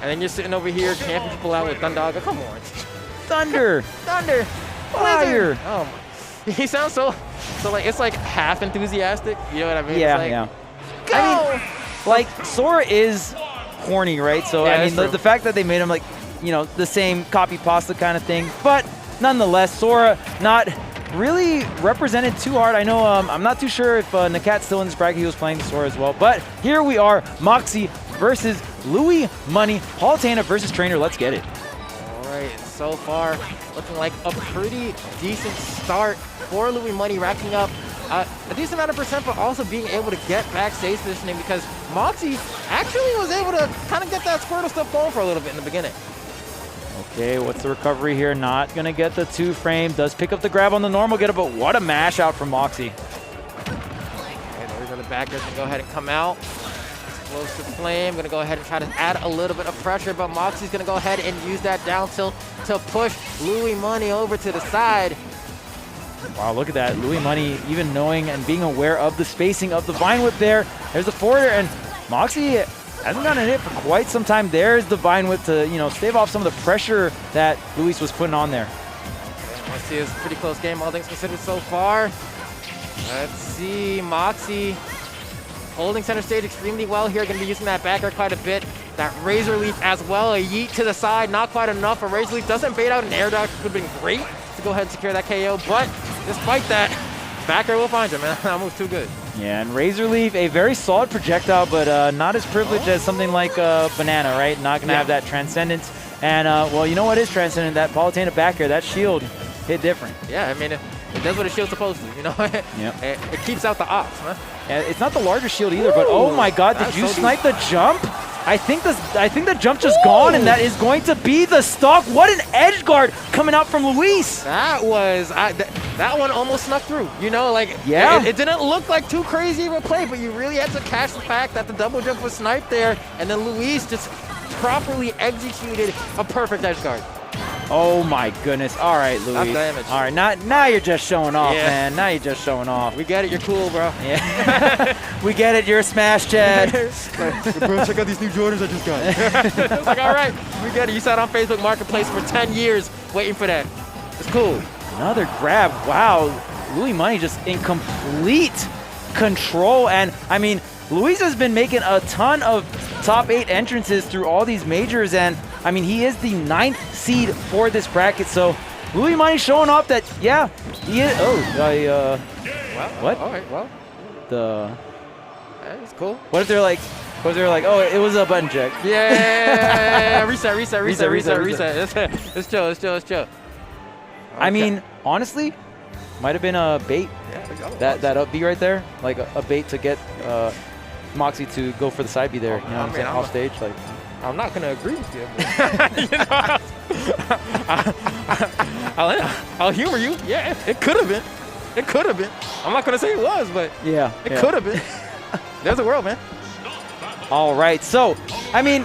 And then you're sitting over here camping people out with Thundaga. Come on. Thunder. Thunder. Fire. Oh my. He sounds so like, it's like half enthusiastic. You know what I mean? Yeah, like, yeah. Go! I mean, like, Sora is horny, right? So, Yeah, I mean, the fact that they made him, like, you know, the same copy pasta kind of thing. But nonetheless, Sora not really represented too hard. I know I'm not too sure if Nakat's still in this bracket. He was playing Sora as well. But here we are, Moxi versus Louis Money. Palutena versus Trainer. Let's get it. All right, so far looking like a pretty decent start for Louis Money, racking up a decent amount of percent, but also being able to get backstage positioning because Moxi actually was able to kind of get that Squirtle stuff going for a little bit in the beginning. Okay, what's the recovery here? Not going to get the 2-frame. Does pick up the grab on the normal getter, but what a mash out from Moxi. Okay, there we go. The backers going to go ahead and come out. Explosive Flame, going to go ahead and try to add a little bit of pressure, but Moxi's going to go ahead and use that down tilt to push Louis Money over to the side. Wow, look at that. Louis Money even knowing and being aware of the spacing of the Vine Whip there. There's the forwarder, and Moxi hasn't gotten a hit for quite some time. There's the Vine Whip to, you know, stave off some of the pressure that Luis was putting on there. Okay, let's see, it's a pretty close game, all things considered so far. Let's see, Moxi holding center stage extremely well here. Going to be using that back air quite a bit. That Razor Leaf as well, a yeet to the side, not quite enough. A Razor Leaf doesn't bait out an air dodge, would have been great to go ahead and secure that KO, but despite that, back air will find him, man. That move's too good. Yeah, and Razor Leaf, a very solid projectile, but not as privileged as something like Banana, right? Not going to have that transcendence. And, well, you know what is transcendent? That Palutena back air, that shield hit different. Yeah, I mean, it does what a shield's supposed to, you know? Yep. It keeps out the ops, man. Yeah, it's not the largest shield either, but oh my god, did you snipe the jump? I think the jump just gone, and that is going to be the stock. What an edge guard coming out from Luis. That was, that one almost snuck through, you know? Like, yeah. It didn't look like too crazy of a play, but you really had to catch the fact that the double jump was sniped there, and then Luis just properly executed a perfect edge guard. Oh my goodness. All right, Luis. Not damage. All right, now you're just showing off, man. Now you're just showing off. We get it, you're cool, bro. Yeah. We get it, you're a smash, Chad. Bro, check out these new Jordans I just got. It's like, all right, we get it. You sat on Facebook Marketplace for 10 years waiting for that. It's cool. Another grab. Wow. Louis Money just in complete control. And, I mean, Luis has been making a ton of top 8 entrances through all these majors, and I mean, he is the 9th seed for this bracket, so Louis Money showing off that, yeah, he is. Well, what? All right, well. It's cool. What if they're like, oh, it was a button check? Yeah, reset. Let's chill. Okay. I mean, honestly, might have been a bait. Yeah, that up B right there, like a bait to get Moxi to go for the side B there. You know what I'm saying? Off stage, like. I'm not gonna agree with you. You know, I'll humor you. Yeah, it could have been. It could have been. I'm not gonna say it was, but yeah, it could have been. There's a world, man. All right, so I mean,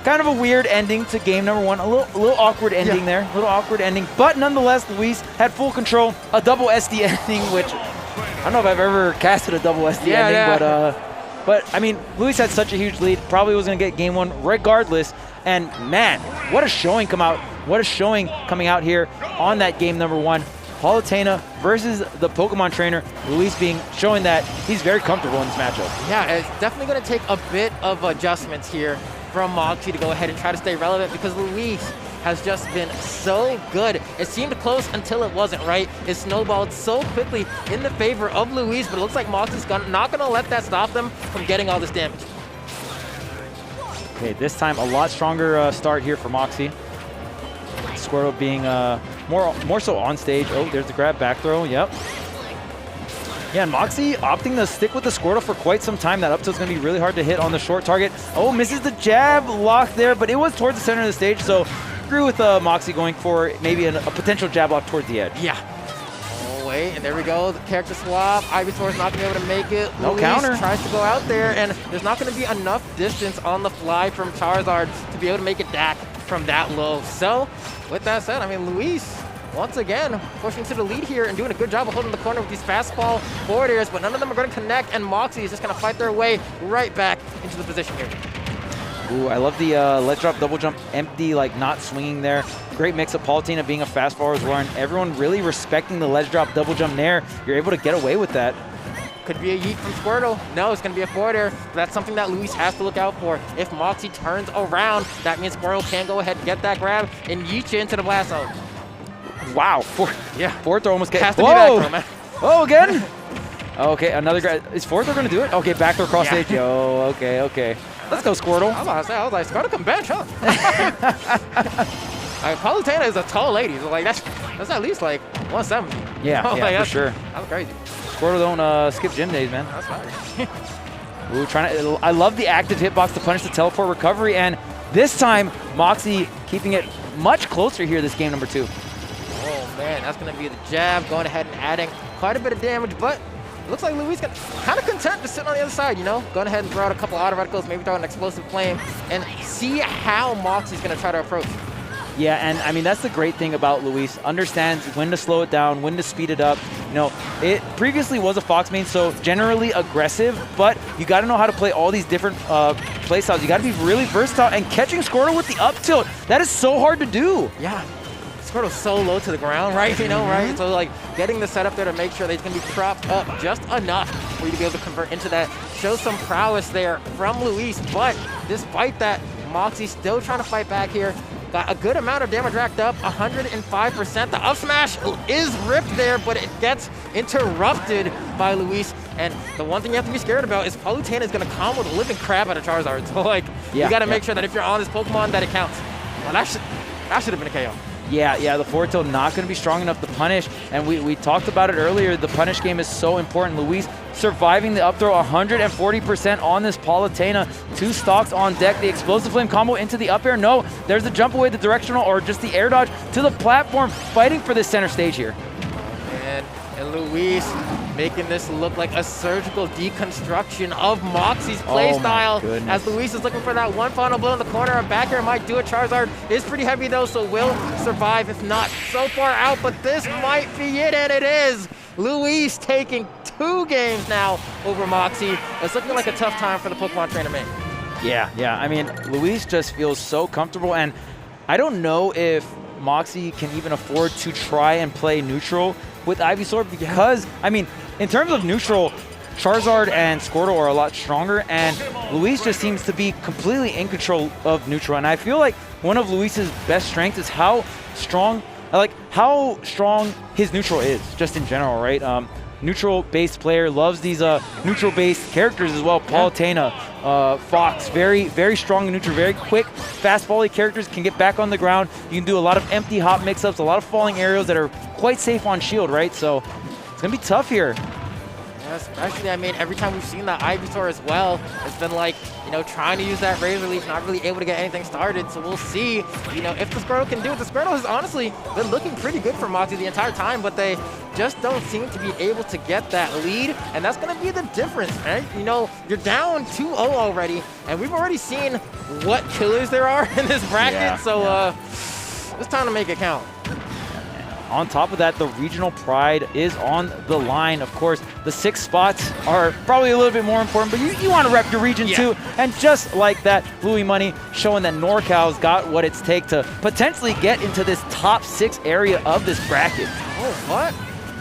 kind of a weird ending to game number 1. A little awkward ending there. A little awkward ending, but nonetheless, Luis had full control. A double SD ending, which I don't know if I've ever casted a double SD ending, but I mean, Luis had such a huge lead. Probably was going to get game 1 regardless. And man, what a showing coming out here on that game number 1. Palutena versus the Pokemon trainer. Luis showing that he's very comfortable in this matchup. Yeah, it's definitely going to take a bit of adjustments here from Moxi to go ahead and try to stay relevant because Luis has just been so good. It seemed close until it wasn't, right? It snowballed so quickly in the favor of Luis, but it looks like Moxi's not gonna let that stop them from getting all this damage. Okay, this time a lot stronger start here for Moxi. Squirtle being more so on stage. Oh, there's the grab back throw, yep. Yeah, and Moxi opting to stick with the Squirtle for quite some time. That up tilt's gonna be really hard to hit on the short target. Oh, misses the jab lock there, but it was towards the center of the stage, so agree with Moxi going for maybe a potential jab lock towards the edge. Yeah. Oh, wait, and there we go. The character swap. Ivysaur's not going to be able to make it. No Luis counter. Tries to go out there, and there's not going to be enough distance on the fly from Charizard to be able to make it back from that low. So, with that said, I mean, Luis, once again, pushing to the lead here and doing a good job of holding the corner with these fastball forward airs, but none of them are going to connect, and Moxi is just going to fight their way right back into the position here. Ooh, I love the ledge drop, double jump, empty, like not swinging there. Great mix of Palutena being a fast forward as well, and everyone really respecting the ledge drop, double jump nair. You're able to get away with that. Could be a yeet from Squirtle. No, it's going to be a forward air. That's something that Luis has to look out for. If Moxi turns around, that means Squirtle can go ahead and get that grab and yeet you into the blast zone. Wow. Forward throw almost has to be back throw, man. Oh, again? Okay, another grab. Is forward throw going to do it? Okay, back throw cross stage. Yo, okay. Let's go, Squirtle. I was like, Squirtle can bench, huh? Palutena is a tall lady, so like that's at least like 170. Yeah, like, for sure. That's crazy. Squirtle don't skip gym days, man. That's fine. Ooh, I love the active hitbox to punish the teleport recovery, and this time Moxi keeping it much closer here this game number 2. Oh man, that's gonna be the jab, going ahead and adding quite a bit of damage, but it looks like Luis got kind of content to sit on the other side, you know? Going ahead and throw out a couple auto reticles, maybe throw an explosive flame, and see how Moxi's gonna try to approach. Yeah, and I mean, that's the great thing about Luis. Understands when to slow it down, when to speed it up. You know, it previously was a Fox main, so generally aggressive, but you got to know how to play all these different play styles. You got to be really versatile, and catching Squirtle with the up tilt, that is so hard to do. Yeah. Squirtle's so low to the ground, right? You know, right? So like getting the setup there to make sure that he's gonna be propped up just enough for you to be able to convert into that. Show some prowess there from Luis, but despite that, Moxi's still trying to fight back here. Got a good amount of damage racked up, 105%. The up smash is ripped there, but it gets interrupted by Luis. And the one thing you have to be scared about is Palutena is going to come with a living crab out of Charizard. So like, you got to make sure that if you're on this Pokemon, that it counts. Well, that should have been a KO. Yeah, the forward tilt not going to be strong enough to punish, and we talked about it earlier. The punish game is so important. Luis surviving the up throw 140% on this Palutena. 2 stocks on deck. The explosive flame combo into the up air. No, there's the jump away, the directional, or just the air dodge to the platform, fighting for this center stage here. And Luis making this look like a surgical deconstruction of Moxi's playstyle. As Luis is looking for that one final blow in the corner. A back air might do it. Charizard is pretty heavy though, so will survive if not so far out, but this might be it, and it is. Luis taking 2 games now over Moxi. It's looking like a tough time for the Pokemon trainer main. Yeah. I mean, Luis just feels so comfortable, and I don't know if Moxi can even afford to try and play neutral with Ivysaur because, I mean, in terms of neutral, Charizard and Squirtle are a lot stronger, and Luis just seems to be completely in control of neutral. And I feel like one of Luis's best strengths is how strong his neutral is, just in general, right? Neutral-based player, loves these neutral-based characters as well. Palutena, Fox, very, very strong in neutral, very quick, fast volley characters, can get back on the ground. You can do a lot of empty hop mix-ups, a lot of falling aerials that are quite safe on shield, right? So it's going to be tough here. Yeah, especially, I mean, every time we've seen that Ivysaur as well, it's been like, you know, trying to use that Razor Leaf, not really able to get anything started. So we'll see, you know, if the Squirtle can do it. The Squirtle has honestly been looking pretty good for Moxi the entire time, but they just don't seem to be able to get that lead, and that's going to be the difference, right? You know, you're down 2-0 already, and we've already seen what killers there are in this bracket, so it's time to make it count. On top of that, the regional pride is on the line. Of course, the 6 spots are probably a little bit more important, but you want to rep your region too. And just like that, Bluey Money showing that NorCal's got what it's take to potentially get into this top 6 area of this bracket. Oh, what?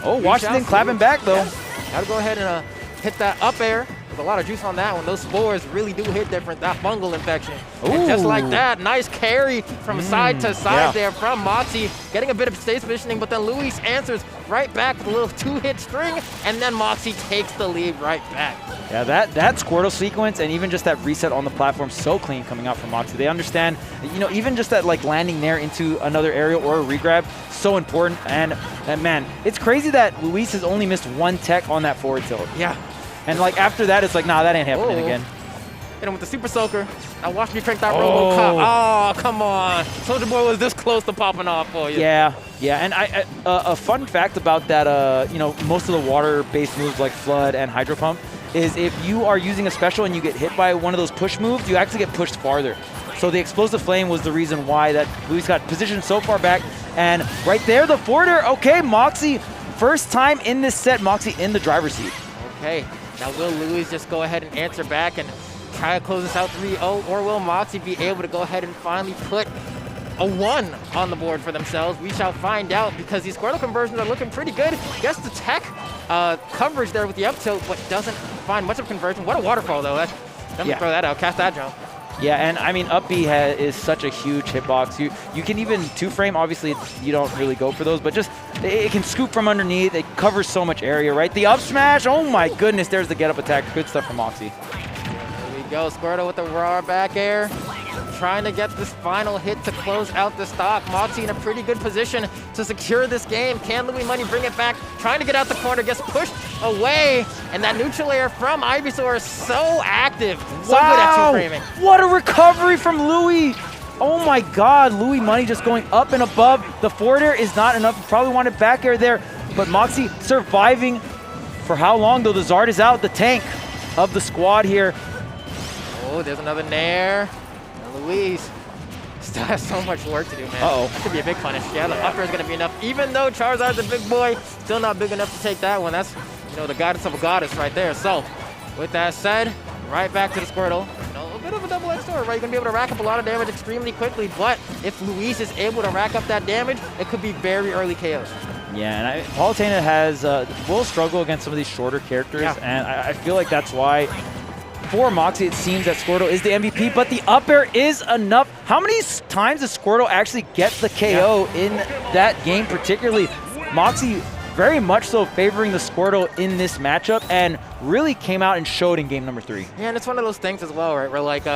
Oh, Washington clapping back though. Gotta go ahead and hit that up air. With a lot of juice on that one. Those spores really do hit different. That fungal infection. And just like that, nice carry from side to side there from Moxi. Getting a bit of stage positioning, but then Luis answers right back with a little 2-hit string, and then Moxi takes the lead right back. Yeah, that Squirtle sequence and even just that reset on the platform, so clean coming out from Moxi. They understand, you know, even just that like landing there into another aerial or a regrab, so important. And man, it's crazy that Luis has only missed 1 tech on that forward tilt. Yeah. And like after that, it's like, nah, that ain't happening again. Hit him with the Super Soaker. Now watch me crank that RoboCop. Oh, come on. Soldier Boy was this close to popping off for you. Yeah. And a fun fact about that, you know, most of the water-based moves like Flood and Hydro Pump is if you are using a special and you get hit by one of those push moves, you actually get pushed farther. So the Explosive Flame was the reason why that Luis got positioned so far back. And right there, the forwarder. Okay, Moxi, first time in this set, Moxi in the driver's seat. Okay. Now will Luis just go ahead and answer back and try to close this out 3-0, or will Moxi be able to go ahead and finally put a 1 on the board for themselves? We shall find out, because these Squirtle conversions are looking pretty good. Gets the tech coverage there with the up tilt, but doesn't find much of conversion. What a waterfall, though. Let me throw that out. Cast that jump. Yeah, and I mean, up B is such a huge hitbox. You can even 2-frame. Obviously, you don't really go for those, but just it can scoop from underneath. It covers so much area, right? The up smash. Oh my goodness, there's the get-up attack. Good stuff from Moxi. There we go. Squirtle with the raw back air, trying to get this final hit to close out the stock. Moxi in a pretty good position to secure this game. Can Louis Money bring it back? Trying to get out the corner, gets pushed away, and that neutral air from Ivysaur is so active. So good at 2-framing. What a recovery from Louis. Oh my God, Louis Money just going up and above. The forward air is not enough. Probably wanted back air there, but Moxi surviving for how long though? The Zard is out, the tank of the squad here. Oh, there's another nair. Luis still has so much work to do, man. Uh-oh. That could be a big punish. Yeah, the up air is going to be enough. Even though Charizard's a big boy, still not big enough to take that one. That's, you know, the guidance of a goddess right there. So, with that said, right back to the Squirtle. You know, a bit of a double-edged sword, right? You're going to be able to rack up a lot of damage extremely quickly, but if Luis is able to rack up that damage, it could be very early KOs. Yeah, and Palutena has will struggle against some of these shorter characters, and I feel like that's why for Moxi it seems that Squirtle is the MVP, but the up air is enough. How many times does Squirtle actually get the KO in that game particularly? Moxi very much so favoring the Squirtle in this matchup and really came out and showed in game number 3. Yeah, and it's one of those things as well, right, where like,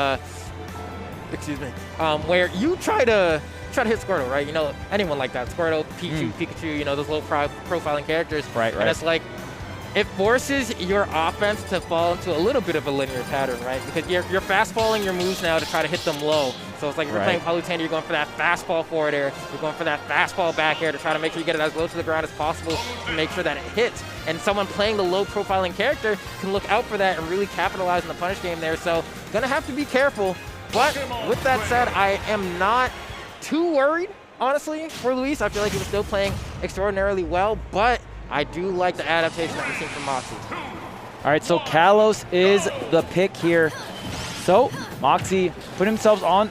excuse me, where you try to hit Squirtle, right? You know, anyone like that, Squirtle, Pichu, Pikachu, you know, those low profiling characters. Right. And it's like, it forces your offense to fall into a little bit of a linear pattern, right? Because you're fast-falling your moves now to try to hit them low. So it's like if you're playing Palutena, you're going for that fastball forward air, you're going for that fastball back air to try to make sure you get it as low to the ground as possible to make sure that it hits. And someone playing the low-profiling character can look out for that and really capitalize in the punish game there. So gonna have to be careful. But with that said, I am not too worried, honestly, for Luis. I feel like he was still playing extraordinarily well, but I do like the adaptation that we've seen from Moxi. All right, so Kalos is the pick here. So Moxi putting themselves on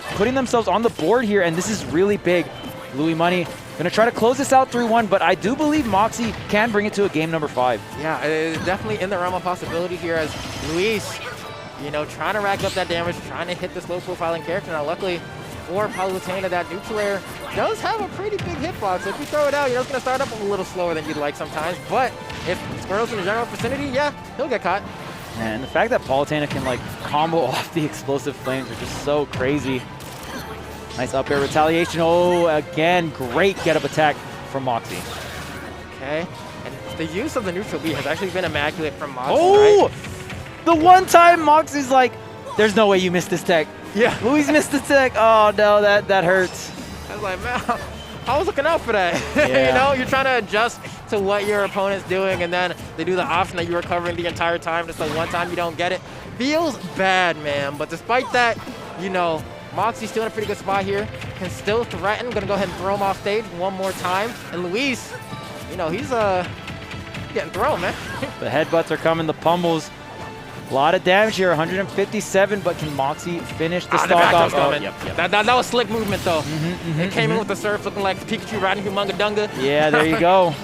the board here, and this is really big. Louis Money gonna try to close this out 3-1, but I do believe Moxi can bring it to a game number 5. Yeah, it's definitely in the realm of possibility here as Luis, you know, trying to rack up that damage, trying to hit this low profiling character. Now luckily for Palutena, that neutral air does have a pretty big hitbox. So if you throw it out, you know, it's going to start up a little slower than you'd like sometimes. But if Squirtle's in the general vicinity, yeah, he'll get caught. And the fact that Palutena can like combo off the explosive flames are just so crazy. Nice up air retaliation. Oh, again, great get up attack from Moxi. Okay, and the use of the neutral B has actually been immaculate from Moxi. Oh, right? The one time Moxi's like, there's no way you missed this tech. Yeah. Luis missed the tech. Oh no, that hurts. I was like, man, I was looking out for that. Yeah. You know, you're trying to adjust to what your opponent's doing, and then they do the option that you were covering the entire time. Just like one time you don't get it. Feels bad, man. But despite that, you know, Moxi's still in a pretty good spot here. Can still threaten. Gonna go ahead and throw him off stage one more time. And Luis, you know, he's getting thrown, man. The headbutts are coming, the pummels. A lot of damage here, 157, but can Moxi finish the stock off? Oh, yep. That was slick movement, though. It came in with the surf looking like Pikachu riding Humunga Dunga. Yeah, there you go.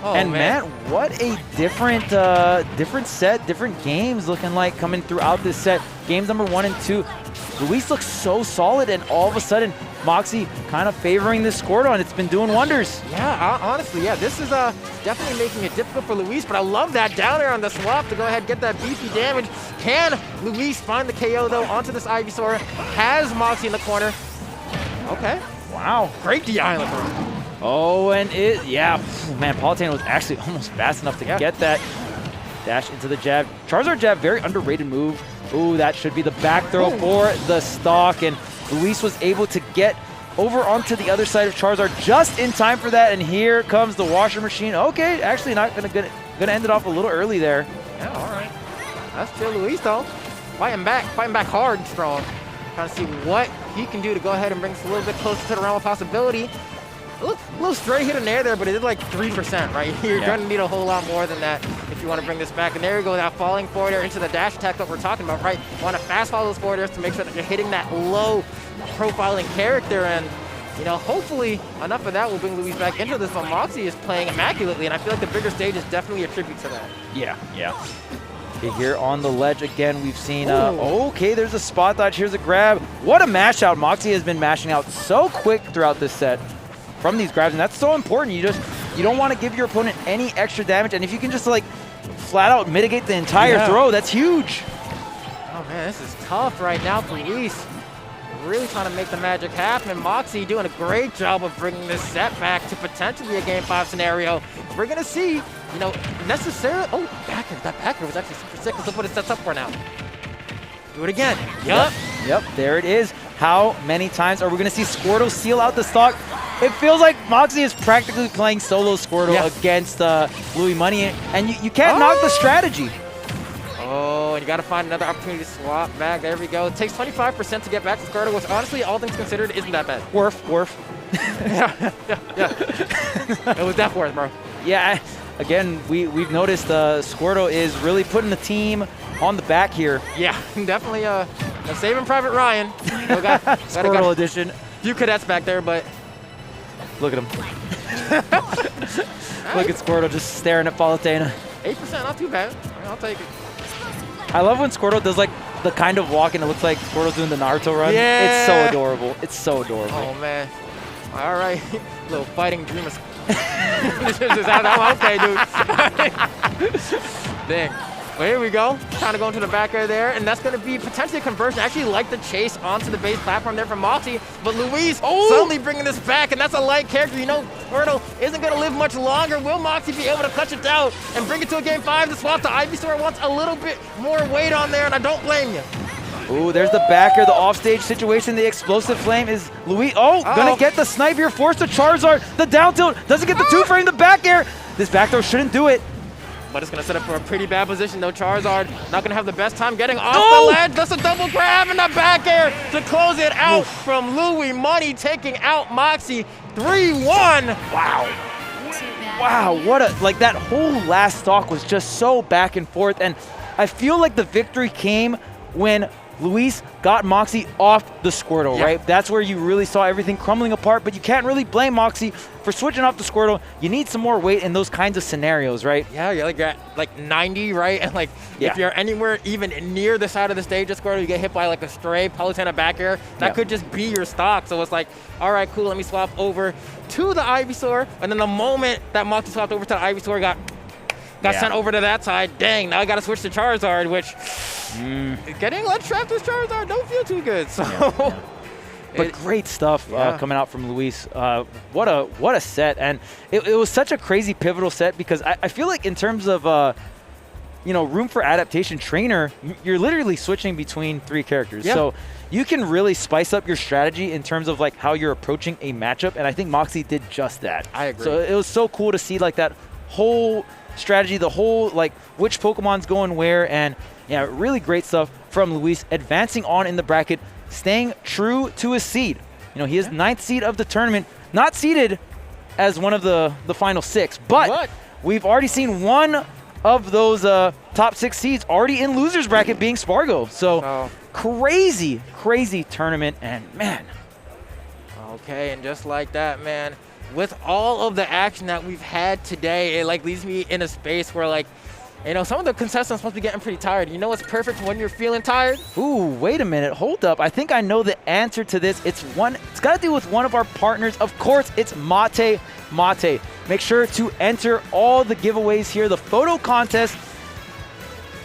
Oh, and man, what a different set, different games looking like coming throughout this set. Games number 1 and 2. Luis looks so solid, and all of a sudden, Moxi kind of favoring this Squirtle, and it's been doing wonders. Yeah, honestly, yeah, this is definitely making it difficult for Luis, but I love that down air on the swap to go ahead and get that beefy damage. Can Luis find the KO, though, onto this Ivysaur? Has Moxi in the corner. Okay. Wow. Great DI on the throw. Oh, and man, Palutena was actually almost fast enough to get that dash into the jab. Charizard jab, very underrated move. Ooh, that should be the back throw for the stock, and Luis was able to get over onto the other side of Charizard just in time for that, and here comes the washer machine. Okay, actually not gonna end it off a little early there. Yeah, all right. That's still Luis, though. Fighting back hard and strong. Trying to see what he can do to go ahead and bring us a little bit closer to the realm of possibility. a little stray hit in there, but it did like 3%, right? You're going to need a whole lot more than that if you want to bring this back. And there you go, that falling forward air into the dash attack that we're talking about, right? You want to fast follow those forward airs to make sure that you're hitting that low profiling character. And, you know, hopefully enough of that will bring Luis back into this. But Moxi is playing immaculately, and I feel like the bigger stage is definitely a tribute to that. Yeah. Okay, here on the ledge again, we've seen, okay, there's a spot dodge. Here's a grab. What a mash out. Moxi has been mashing out so quick throughout this set from these grabs, and that's so important. You don't want to give your opponent any extra damage, and if you can just like flat out mitigate the entire throw, that's huge. Oh man, this is tough right now for Luis. Really trying to make the magic happen. Moxi doing a great job of bringing this set back to potentially a Game 5 scenario. We're going to see, you know, necessarily... Oh, backer. That backer was actually super sick. Look what it sets up for now. Do it again. Yep, there it is. How many times are we going to see Squirtle seal out the stock? It feels like Moxi is practically playing solo Squirtle against Louis Money, and you can't knock the strategy. Oh, and you got to find another opportunity to swap back. There we go. It takes 25% to get back to Squirtle, which honestly, all things considered, isn't that bad. Worth. yeah. It was that worth, bro. Yeah, again, we've noticed Squirtle is really putting the team on the back here. Yeah, definitely saving Private Ryan. Squirtle edition. Few cadets back there, but... Look at him. Look at Squirtle just staring at Palutena. 8%, not too bad. I'll take it. I love when Squirtle does like the kind of walk and it looks like Squirtle's doing the Naruto run. Yeah. It's so adorable. It's so adorable. Oh, man. All right. Little fighting dream of... Okay, dude. Dang. Well, here we go. Kind of going to the back air there, and that's going to be potentially a conversion. I actually like the chase onto the base platform there from Moxi, but Luis suddenly bringing this back, and that's a light character. You know, Squirtle isn't going to live much longer. Will Moxi be able to clutch it down and bring it to a Game 5? The swap to Ivysaur wants a little bit more weight on there, and I don't blame you. Ooh, there's the backer, the offstage situation. The explosive flame is Luis. Gonna get the snipe here, force the Charizard. The down tilt doesn't get the two frame, the back air. This back throw shouldn't do it. But it's going to set up for a pretty bad position, though. Charizard not going to have the best time getting off the ledge. That's a double grab and a back air to close it out from Louis Money, taking out Moxi 3-1. Wow, what a, like that whole last stock was just so back and forth. And I feel like the victory came when Luis got Moxi off the Squirtle, right? That's where you really saw everything crumbling apart, but you can't really blame Moxi for switching off the Squirtle. You need some more weight in those kinds of scenarios, right? Yeah, you're like 90, right? And like if you're anywhere even near the side of the stage of Squirtle, you get hit by like a stray Palutena back air, that could just be your stock. So it's like, all right, cool, let me swap over to the Ivysaur. And then the moment that Moxi swapped over to the Ivysaur, got sent over to that side. Dang, now I got to switch to Charizard, which getting ledge trapped with Charizard don't feel too good. So, but great stuff coming out from Luis. What a set, and it was such a crazy pivotal set because I feel like in terms of room for adaptation, trainer, you're literally switching between three characters. So you can really spice up your strategy in terms of like how you're approaching a matchup, and I think Moxi did just that. I agree. So it was so cool to see like that whole strategy, the whole like which Pokemon's going where, and really great stuff from Luis, advancing on in the bracket, staying true to his seed. He is 9th seed of the tournament, not seeded as one of the final 6, but we've already seen one of those top 6 seeds already in losers bracket being Spargo. So crazy tournament, and man. Okay, and just like that, man, with all of the action that we've had today, it like leaves me in a space where like, some of the contestants must be getting pretty tired. You know what's perfect when you're feeling tired? Ooh, wait a minute, hold up. I think I know the answer to this. It's got to do with one of our partners. Of course, it's Mate. Make sure to enter all the giveaways here. The photo contest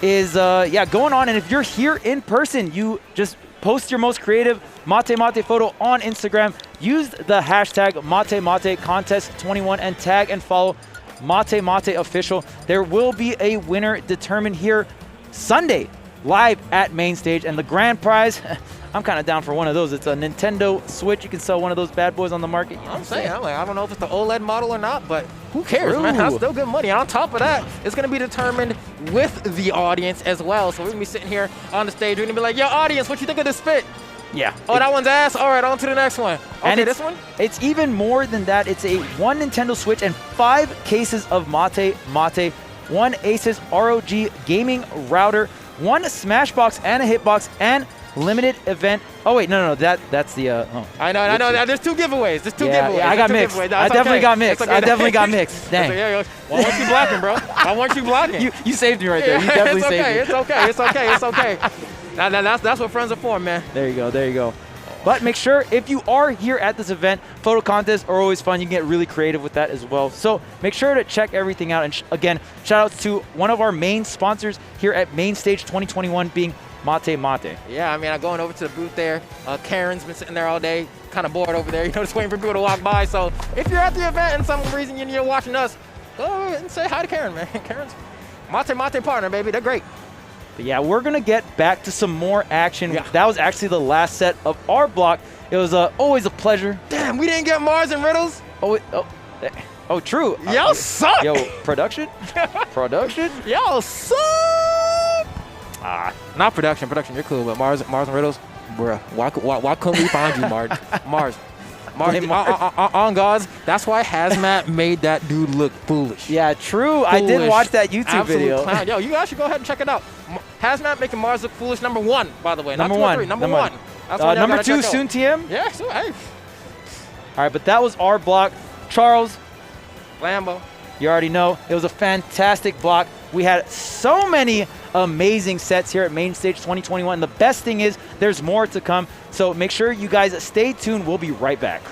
is going on, and if you're here in person, you just post your most creative Mate photo on Instagram. Use the hashtag MateContest21 and tag and follow Mate Official. There will be a winner determined here Sunday live at Mainstage, and the grand prize, I'm kind of down for one of those. It's a Nintendo Switch. You can sell one of those bad boys on the market. I'm saying, I don't know if it's the OLED model or not, but who cares, man? That's still good money. And on top of that, it's going to be determined with the audience as well. So we're going to be sitting here on the stage. We're going to be like, yo, audience, what you think of this fit? Yeah. Oh, that one's ass. All right, on to the next one. Okay, And this one? It's even more than that. It's a 1 Nintendo Switch and 5 cases of Mate, 1 Asus ROG gaming router, 1 Smashbox and a Hitbox, and limited event. Oh wait, no, that's the. Oh. I know. There's 2 giveaways. There's 2 giveaways. Yeah, I got mixed. No, I definitely got mixed. Okay. I definitely got mixed. Dang. Why weren't you blocking, bro? Why weren't you blocking? You saved me right there. You definitely saved me. It's okay. That's what friends are for, man. There you go. But make sure, if you are here at this event, photo contests are always fun. You can get really creative with that as well. So make sure to check everything out. And again, shout outs to one of our main sponsors here at Mainstage 2021 being Mate. Yeah, I mean, I'm going over to the booth there. Karen's been sitting there all day, kind of bored over there, just waiting for people to walk by. So if you're at the event and some reason you're watching us, go and say hi to Karen, man. Karen's Mate partner, baby. They're great. But yeah, we're going to get back to some more action. Yeah. That was actually the last set of our block. It was always a pleasure. Damn, we didn't get Mars and Riddles. Oh, true. Y'all suck. Yo, production? Y'all suck. Not production. You're cool, but Mars and Riddles, bruh. Why couldn't we find you, Mars? On God's, that's why Hazmat made that dude look foolish. Yeah, true. I did watch that YouTube Absolute video. Clown. Yo, you guys should go ahead and check it out. Hazmat making Mars look foolish. Number 1, by the way. Not 2 or 3. Number 1. That's what y'all number gotta 2, check out. soon TM? Yeah, so hey. All right, but that was our block. Charles, Lambo. you already know. It was a fantastic block. We had so many amazing sets here at Mainstage 2021. The best thing is there's more to come. So make sure you guys stay tuned. We'll be right back.